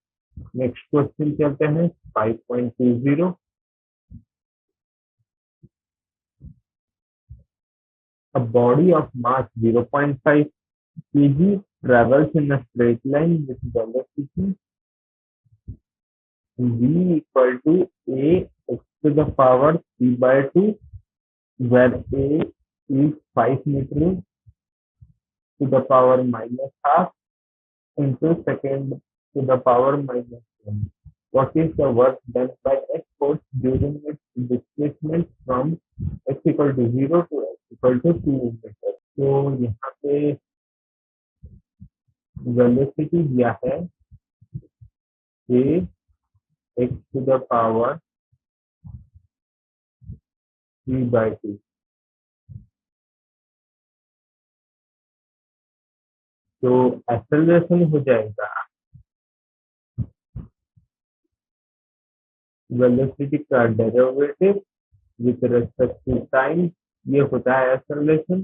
नेक्स्ट क्वेश्चन चलते हैं 5.20। A body of mass 0.5 kg travels in a straight line with velocity v equal to a x to the power 3 by 2, where a is 5 meters to the power minus half into second to the power minus 1. What is the work done by x force during its displacement from x equal to 0 to x equal to 2 meters? तो यहाँ पे वेलोसिटी दिया है a x to the power 3 by 2। तो एक्सेलरेशन हो जाएगा वेलोसिटी का derivative with respect to time, ये होता है एक्सेलरेशन।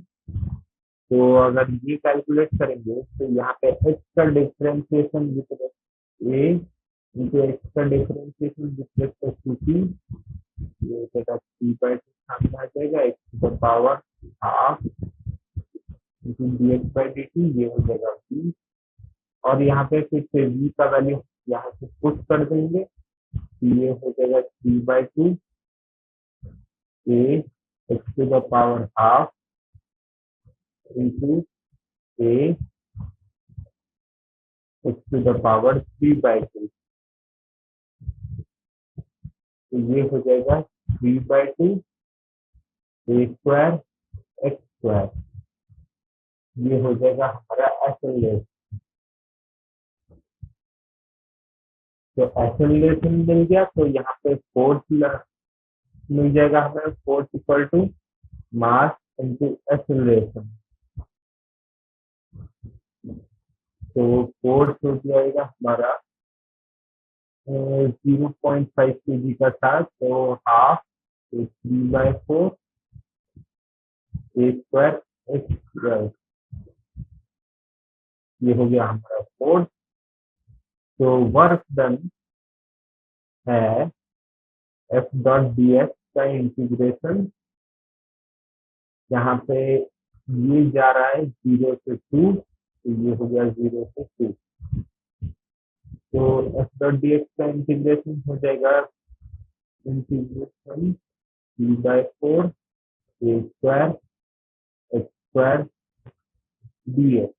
तो अगर ये कैलकुलेट करेंगे तो यहाँ पे x का differentiation with a into x का differentiation with respect to t, ये हो जाएगा 3 by 2 सामने आ जाएगा, x to the power half into dx by dt, ये हो जाएगा v। और यहाँ पे फिर से v का वैल्यू यहाँ से पुट कर देंगे, ये हो जाएगा 3 by 2 a x to the power half into a x to the power 3 by 2। तो ये हो जाएगा 3 by 2 A square X square, ये हो जाएगा हमारा एक्सेलरेशन। तो एक्सेलरेशन मिल गया, तो यहाँ पे फोर्स मिल जाएगा हमें, force equal to mass into acceleration. तो फोर्स हो जाएगा हमारा 0.5 kg का था, तो half 3/4 A square X square, ये हो गया हमारा फोर्स। तो वर्क डन है एफ डॉट डी एक्स का इंटीग्रेशन, यहाँ पे ये जा रहा है 0 से 2, तो ये हो गया 0 से 2। तो एफ डॉट डी एक्स का इंटीग्रेशन हो जाएगा integration 3/4 A square X square D X,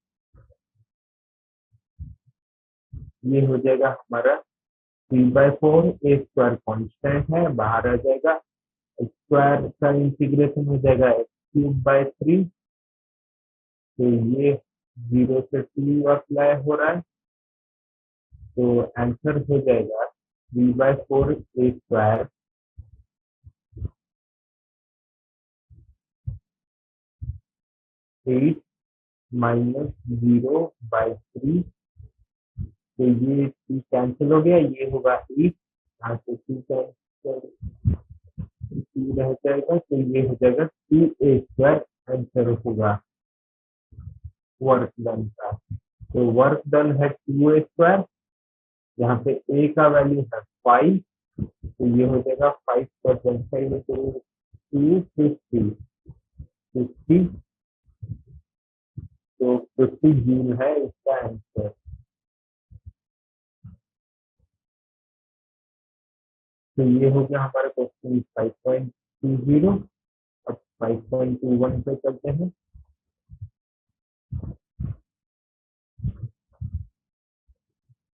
ये हो जाएगा हमारा 3/4 ए स्क्वायर कॉन्स्टेंट है, बाहर आ जाएगा। एक्स स्क्वायर का इंटीग्रेशन हो जाएगा एक्स क्यूब बाय 3, तो ये 0 से 2 अप्लाई हो रहा है, तो आंसर हो जाएगा 3/4 ए स्क्वायर 8 माइनस 0/3, तो ये 2 कैंसिल हो गया, ये होगा 8, यहाँ से 2 कैंसिल 2 रह जाएगा, तो ये हो जाएगा 2 ए स्क्वायर आंसर होगा वर्क डन का। तो वर्क डन है 2 ए स्क्वायर, यहाँ पे ए का वैल्यू है 5, तो ये हो जाएगा 5 + 5 into 2 50, 50, तो 50 जूल है इसका आंसर। तो ये हो गया हमारा क्वेश्चन 5.20। अब 5.21 पे चलते हैं।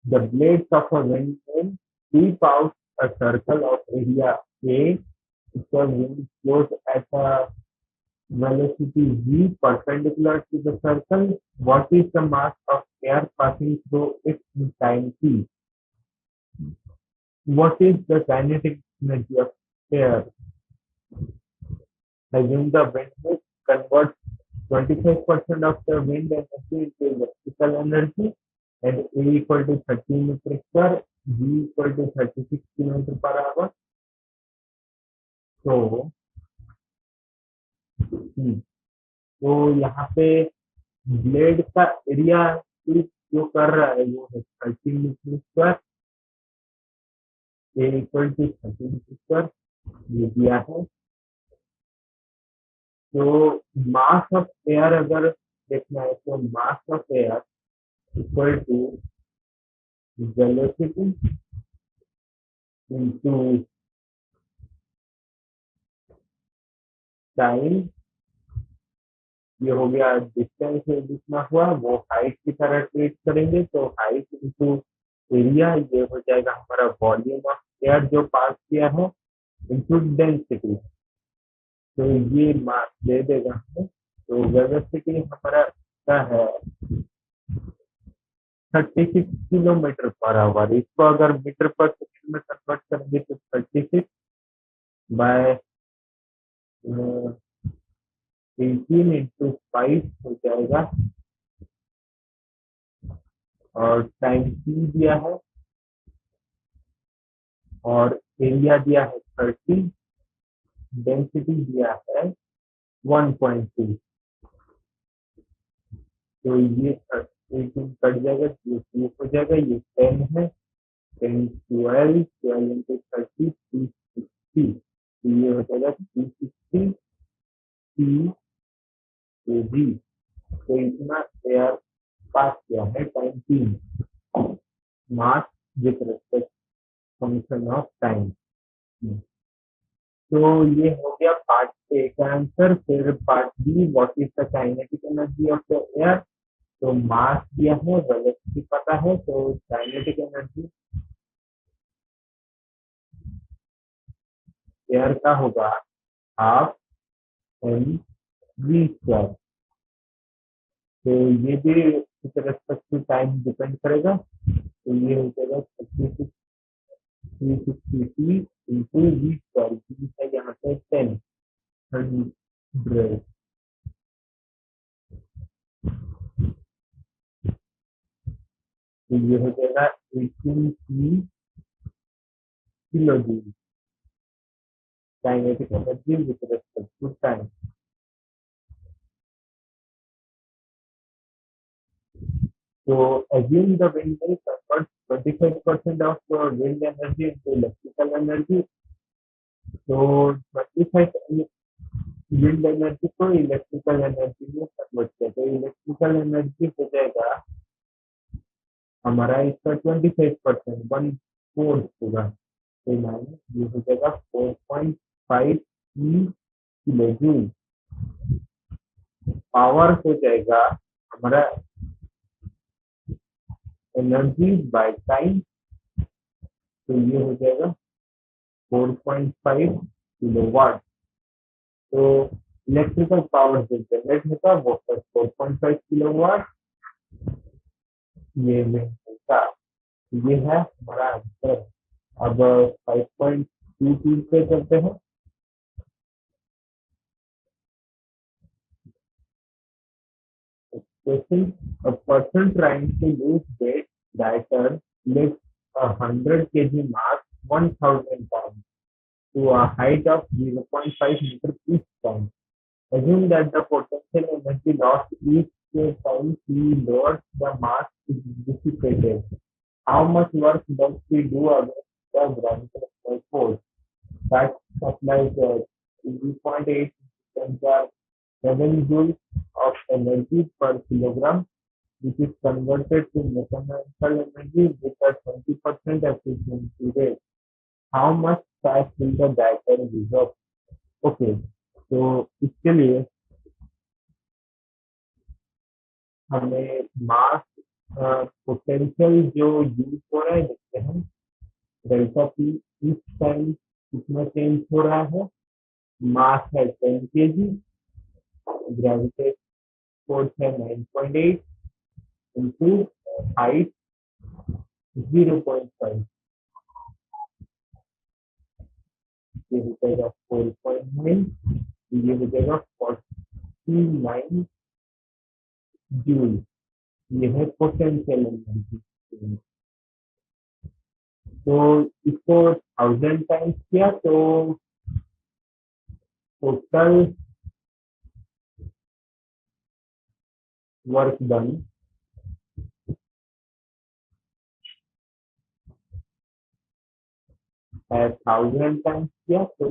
The blades of a windmill sweep out a circle of area A if the wind blows at a velocity v perpendicular to the circle. What is the mass of air passing through it in time t? What is the kinetic energy of air? Assume the windmill converts 25% of the wind energy into electrical energy and A equal to 30 meter square, V equal to 36 kilometer per hour. तो यहाँ पे ब्लेड का एरिया जो कर रहा है वो है 30 metre square, A equal to 30 metre square, ये दिया है। तो मास ऑफ एयर अगर देखना है तो mass of air equal to velocity into time, ये हो गया डिस्टेंस जितना हुआ वो हाइट की तरह ट्रीट करेंगे, तो हाइट इनटू एरिया, ये हो जाएगा हमारा वॉल्यूम ऑफ एयर जो पास किया है इनटू डेंसिटी, तो ये मास दे देगा हमें। तो वेलोसिटी हमारा क्या है 36 किलोमीटर पर आवर, इसको अगर मीटर पर सेकंड में कन्वर्ट करेंगे तो 36 बाय 18 इंटू 5 हो जाएगा, और टाइम टी दिया है और एरिया दिया है 30, डेंसिटी दिया है 1.2, तो ये 18 कट जाएगा, ये 2 हो जाएगा, ये 10 है, 10 12 12 इंटू 30 260, तो ये हो जाएगा 260 kg, तो इतना एयर पास किया है time T, mass with respect function of time. तो ये हो गया पार्ट ए का आंसर। फिर part B, what is the kinetic energy of the air, तो मास दिया है, वेलोसिटी पता है, तो काइनेटिक एनर्जी एयर का होगा हाफ एन वी स्क्वायर। तो ये भी इस रेस्पेक्ट टू टाइम डिपेंड करेगा। तो ये हो जाएगा 36 इंटू वी स्क्वायर, वी है यहाँ पे 10 100। तो ये हो जाएगा 18 kilo joule kinetic energy with respect to time. So assume the windmill converts 25% of wind energy into electrical energy. So 25 wind energy को इलेक्ट्रिकल एनर्जी में कन्वर्ट किया, तो इलेक्ट्रिकल एनर्जी हो जाएगा हमारा इसका 25%, 1/4 होगा। तो माइनस ये हो जाएगा 4.5 किलो जूल। पावर हो जाएगा हमारा एनर्जी बाय टाइम, तो ये हो जाएगा 4.5 किलोवाट। तो इलेक्ट्रिकल पावर जो जनरेट होता है वो 4.5 किलोवाट ये में होता। ये है हमारा आंसर। अब 5.22 पे चलते हैं। Question, a person trying to lose weight diet lifts a 100 kg mass 1000 pounds to a height of 0.5 meter each time. Assume that the potential energy lost each time he lowers the mass is dissipated. How much work does he do against the gravitational force? That supplies 3.8 times are 7 joules of energy per kilogram, which is converted to mechanical energy with a 20% efficiency rate. How much fat will the diaper reserve? Okay, तो इसके लिए हमें मास पोटेंशियल जो यूज हो रहा है देखते हैं। डेल्टा पी इस टाइम कितना चेंज हो रहा है। मास है 10 kg, ग्रेविटेशन फोर्स है 9.8 इंटू हाइट 0.5, ये हो जाएगा 4.9, ये हो जाएगा 49 जूल। ये है पोटेंशियल एनर्जी। तो इसको 1000 टाइम्स किया तो टोटल वर्क डन है। 1000 टाइम्स किया तो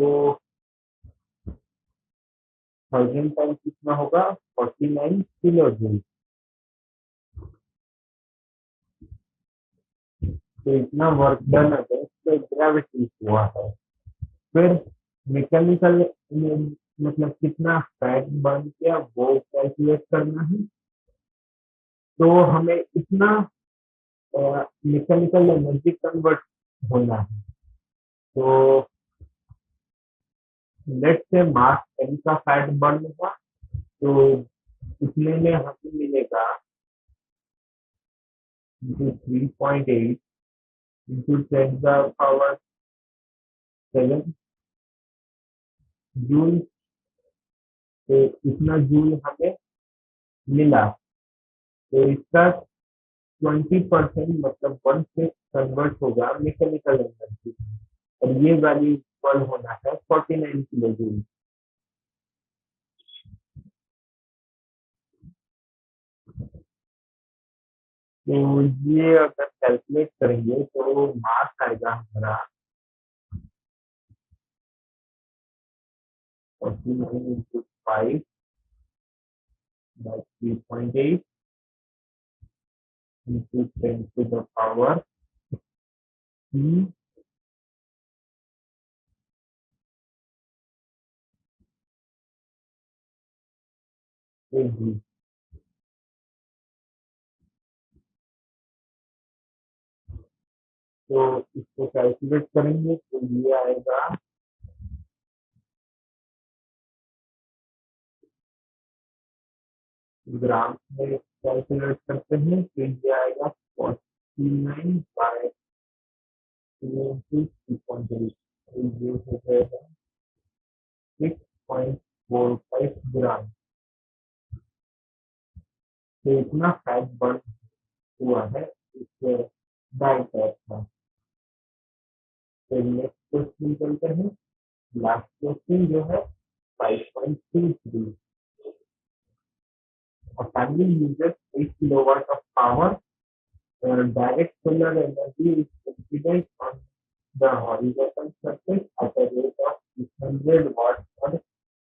1000 टाइम्स कितना होगा 49 किलो जूल। तो इतना वर्क डन अगेंस्ट ग्रेविटी हुआ है। फिर मैकेनिकल मतलब कितना फैट बर्न किया वो कैलकुलेट करना है। तो हमें इतना मैकेनिकल एनर्जी कन्वर्ट होना है। तो लेट से मास एन का फैट बर्न हुआ, तो इतने में हमें मिलेगा 3.8 इंटू 10⁻7 जूल। तो इतना जूल हमें मिला। तो इसका 20% मतलब 1/5 कन्वर्ट होगा मैकेनिकल एनर्जी, और ये वैल्यू इक्वल होना है 49 किलो जूल। तो ये अगर कैलकुलेट करेंगे तो मास आएगा हमारा 49 इंटू 5 बाई 3.8 इंटू 10⁻³ kg। तो इसको कैलकुलेट करेंगे तो ये आएगा ग्राम में कैलकुलेट करते हैं तो ये आएगा 49/3.8, ये हो जाएगा 6.45 ग्राम। तो इतना फैट बर्न हुआ है इस डाइट का। फिर नेक्स्ट क्वेश्चन चलते हैं। लास्ट क्वेश्चन जो है 5.23। A family uses 8 kilowatt of power. Direct solar energy is considered on the horizontal surface at a rate of 600 watts per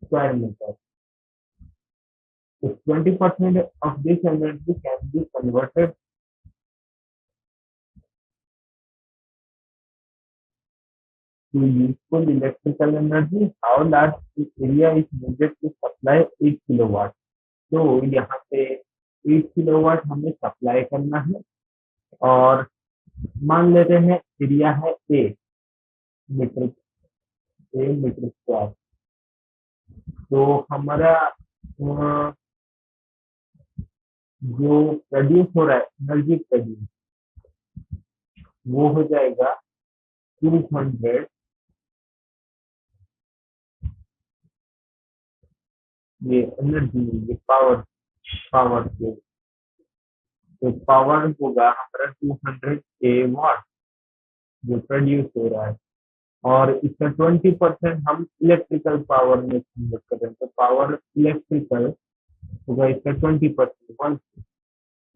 square meter. If 20% of this energy can be converted to useful electrical energy, how large area is needed to supply 8 kilowatt? तो यहाँ पे 8 किलोवाट हमें सप्लाई करना है और मान लेते हैं एरिया है मीटर मीटर स्क्वायर। तो हमारा जो प्रोड्यूस हो रहा है एनर्जी प्रोड्यूस वो हो जाएगा 200, ये एनर्जी ये पावर पावर के तो पावर होगा हमारा 200 A वाट जो प्रोड्यूस हो रहा है और इसका 20% हम इलेक्ट्रिकल पावर में कन्वर्ट कर रहे हैं। तो पावर इलेक्ट्रिकल होगा इसका 20%,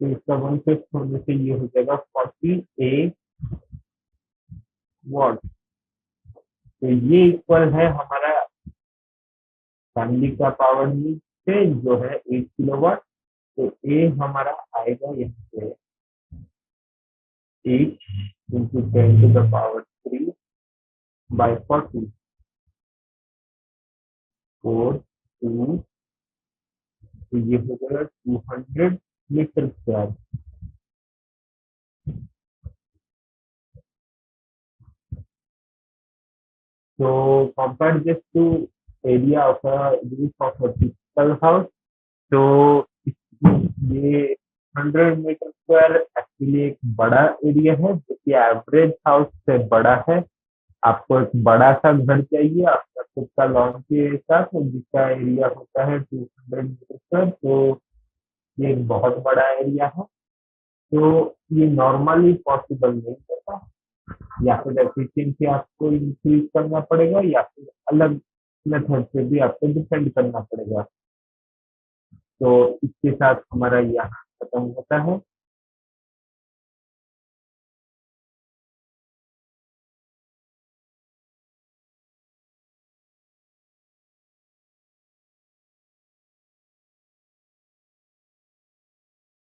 तो इसका 1/5 होने से ये हो जाएगा 40 A वाट। तो ये इक्वल है हमारा फैमिली का पावर नीड से जो है 8 किलोवाट। तो ए हमारा आएगा यहाँ पे 8 × 10⁻³4 2, तो ये हो जाएगा 200 metre square. So compare this to area of a roof of a typical house. तो ये 100 मीटर स्क्वायर एक्चुअली एक बड़ा एरिया है जो कि एवरेज हाउस से बड़ा है। आपको एक बड़ा सा घर चाहिए आपका खुद का लॉन के साथ जिसका एरिया होता है 200 मीटर स्क्वायर। तो ये एक बहुत बड़ा एरिया है। तो ये नॉर्मली पॉसिबल नहीं होता, या फिर एफिशिएंसी आपको इंक्रीज करना पड़ेगा या फिर अलग मेथड से भी आपको डिपेंड करना पड़ेगा। तो इसके साथ हमारा यहाँ खत्म होता है।